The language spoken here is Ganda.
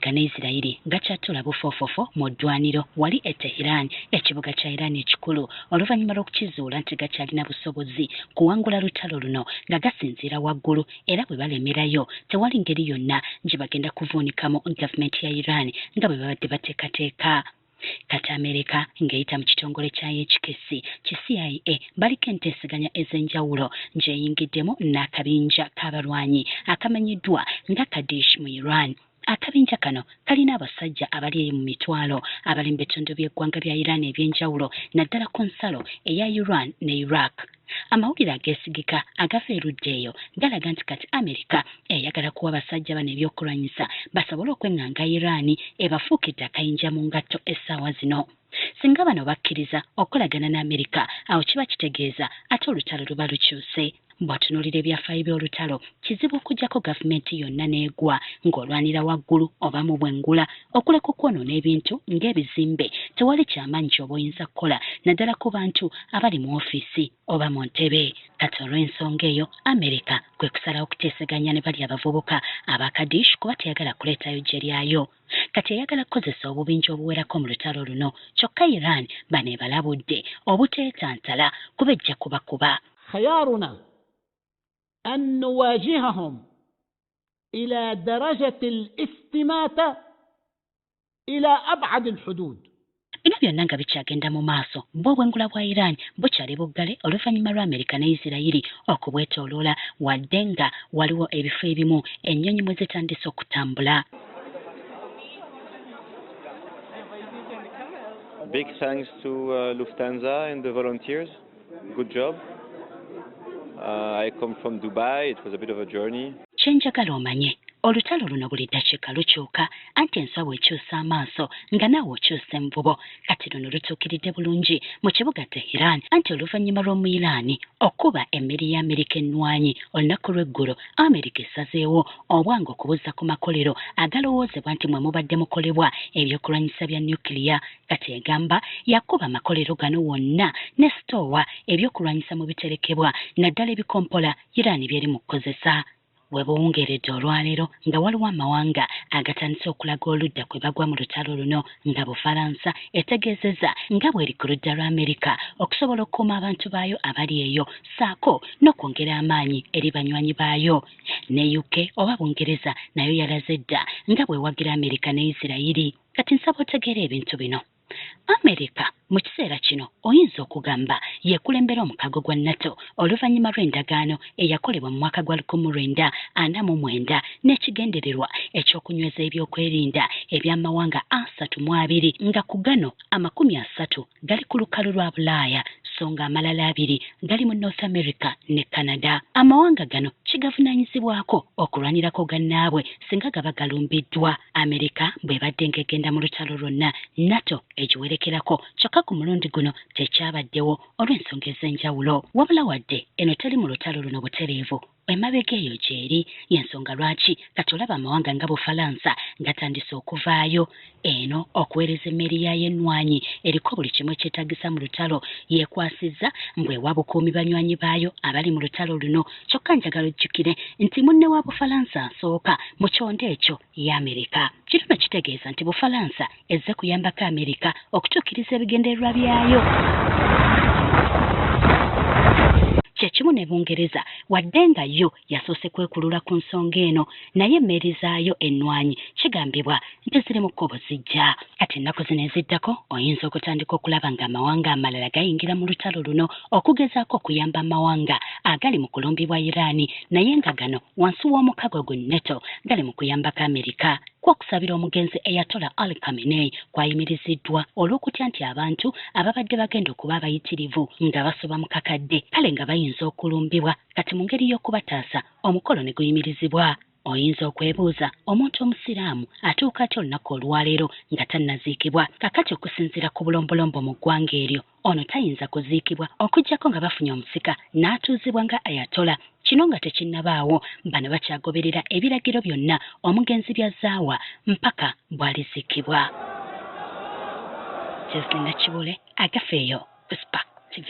America ne Israeli gakyatula bufofofo mu ddwaniro wali e Tehran ekibuga kya Iran ekikulu oluvannyuma lw'okukizuula nti gakyalina busobozi kuwangula lutalo luno nga gasinziira waggulu era bwe balemerayo tewali ngeri yonna gye bagenda kuvuunikamu gavumenti ya Iran nga bwe babadde bateekateeka. Kati America ng'eyita mu kitongole kyayo ekikesi ki CIA baliko enteeseganya ez'enjawulo gy'eyingiddemu n'akabinja k'abalwanyi akamanyiddwa nga Kurdish mu Iran. Akabinja kano kalina abasajja abali mu mitwalo abali mu bitundu by'eggwanga lya Iran eby'enjawulo naddala ku nsalo eya Iran ne Iraq. Amawulire ageesigika agava erudda eyo galaga nti kati America eyagala kuwa abasajja bano ebyokulwanyisa basobole okweŋŋanga Iran ebafuukidde akayinja mu ngatto essaawa zino. Singa bano bakkiriza okolagana ne America awo kiba kitegeeza ate olutalo luba lukyuse. Bw'atunuulira ebyafaayo by'olutalo kizibu okuggyako gavumenti yonna n'egwa ng'olwanira waggulu oba mu bwengula okuleka okwonoona ebintu ng'ebizimbe tewali kyamaanyi ky'oba oyinza kukola naddala ku bantu abali mu ofiisi oba mu ntebe. Kati olw'ensonga eyo America kwe kusalawo okuteeseganya ne bali abavubuka aba Kurdish kuba teyagala kuleetayo gye lyayo. Kati eyagala kukozesa obubinja obuwerako mu lutalo luno kyokka Iran bano ebalabudde obuteetantala kuba ejja kubakuba. خيارنا أن نواجههم إلى درجة الاستماتة إلى أبعد الحدود. Bino byonna nga bikyagenda mu maaso bw'obwengula bwa Iran bukyali buggale oluvannyuma lwa America ne Israeli okubwetooloola wadde nga waliwo ebifo ebimu ennyonyi mwe zitandise okutambula. Big thanks to Lufthansa and the volunteers. Good job. I come from Dubai. It was a bit of a journey. Kyenjagala omanye olutalo luno buli ddakiika lukyuka anti ensawo ekyusa amaaso nga naawe okyusa envubo. Kati luno lutuukiridde bulungi mu kibuga Tehran anti oluvannyuma lw'omu Iran okuba emmeri ya Amerika ennwanyi olunaku lw'eggulo Amerika esazeewo obwangu okubuza ku makolero agalowoozebwa nti mwe mubadde mukolebwa ebyokulwanyisa bya nukiliya. Kati egamba yakuba amakolero gano wonna ne sitoowa ebyokulwanyisa mu biterekebwa naddala ebikompola Iran byeri mu kukozesa. Bwe buwungeredde olwaleero nga waliwo amawanga agatandise okulaga oludda kwe bagwa mu lutalo luno nga Bufalansa etegeezezza nga bw'eri ku ludda lwa Amerika okusobola okukuuma abantu baayo abali eyo ssaako n'okwongera amaanyi eri banywanyi baayo. Ne UK oba Bungereza nayo yalaze dda nga bw'ewagira Amerika ne Isirayiri. Kati nsaba otegeera ebintu bino. America mu kiseera kino oyinza okugamba yeekulembera omukago gwa NATO oluvannyuma lw'endagaano eyakolebwa mu mwaka gwa 1949 n'ekigendererwa ekyokunyweza ebyokwerinda eby'amawanga 32 nga ku gano 30 gali ku lukalu lwa Bulaaya so nga amalala 2 gali mu North America ne Canada. Amawanga gano kigavunaanyizibwako okulwanirako gannaabwe singa gaba galumbiddwa. America bw'ebadde ng'egenda mu lutalo lwonna NATO egiwerekerako kyokka ku mulundi guno tekyabaddewo olw'ensonga ez'enjawulo. Wabula wadde eno teri mu lutalo luno butereevu emabega eyo gyeri y'ensonga lwaki kati olaba amawanga nga Bufalansa gatandise okuvaayo eno okuweereza emmeri yayo ennwanyi eriko buli kimu ekyetaagisa mu lutalo yeekwasizza mbwewa bukuumi banywanyi baayo abali mu lutalo luno. Kyokka njagala ojjukire nti munne wa Bufalansa asooka mu kyonde ekyo ye Amerika. Kino kitegeeza nti Bufalansa ezze kuyambako Amerika okutuukiriza ebigendererwa byayo. Kyekimu ne Bungereza wadde nga yo yasoose kwekulula ku nsonga eno naye emmeri zaayo ennwanyi kigambibwa nti ziri mu kkubo zijja. Kati ennaku zino eziddako oyinza okutandika okulaba ng'amawanga amalala gayingira mu lutalo luno okugezaako okuyamba amawanga agali mu kulumbibwa Iran naye nga gano wansi w'omukago gu NATO gali mu kuyambako Amerika. Okusabira omugenzi Ayatollah Ali Khamenei kwayimiriziddwa olw'okutya nti abantu ababadde bagenda okuba abayitirivu nga basoba mu kakadde kale nga bayinza okulumbibwa kati mu ngeri y'okubataasa omukolo ne guyimirizibwa. Oyinza okwebuuza omuntu omusiraamu atuuka atya olunaku olwaleero nga tannaziikibwa kakati okusinziira ku bulombolombo mu ggwanga eryo ono tayinza kuziikibwa okuggyako nga bafunye omusika n'atuuzibwa nga Ayatollah. Kino nga tekinnabaawo bano bakyagoberera ebiragiro byonna omugenzi byazaawa mpaka bw'aliziikibwa. Jeslinda Kibule agafeeyo ku Spark TV.